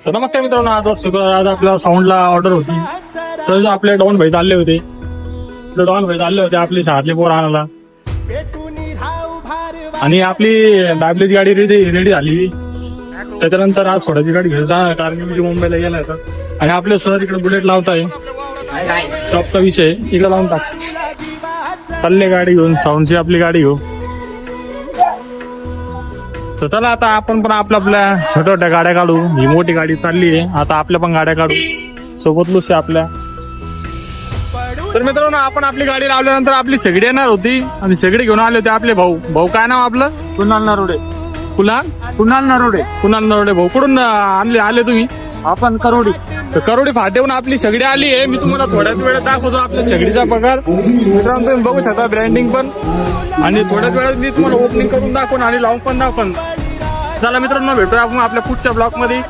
तर नमस्कार मित्रांनो, आज आपल्या साऊंडला ऑर्डर होती. तर आपले डॉन भाई चालले होते. आपली शाळेतले पोर आणायला आणि आपली बॅबलीची गाडी रेडी झाली. त्याच्यानंतर आज स्वतःची गाडी घेऊन जाणार कारण की मुंबईला गेला होता. आणि आपले सर इकडे बुलेट लावताय. शॉपचा विषय इकडे लावून टाक. चालले गाडी घेऊन, साऊंडची आपली गाडी घेऊ. तर चला आता आपण पण आपल्या छोट्या छोट्या गाड्या काढू. ही मोठी गाडी चालली आहे, आता आपल्या पण गाड्या काढू. सोबत लुसे आपल्या. तर मित्रांनो, आपण आपली गाडी लावल्यानंतर आपली शेगडी येणार होती आणि शेगडी घेऊन आले होते आपले भाऊ. काय नाव आपलं? कुणाल नरोडे. कुणाल नरोडे भाऊ. कुठून आले तुम्ही? आपण करोडी. तर करोडी फाट्याहून आपली शेगडी आली आहे. मी तुम्हाला थोड्याच वेळात दाखवतो आपल्या शेगडीचा प्रकार. मित्रांनो, तुम्ही बघू शकता ब्रँडिंग पण, आणि थोड्याच वेळात मी तुम्हाला ओपनिंग करून दाखवून आणि लावून पण दाखवून. चला मित्रांनो, भेटूया आपण आपल्या पुढच्या ब्लॉक मध्ये.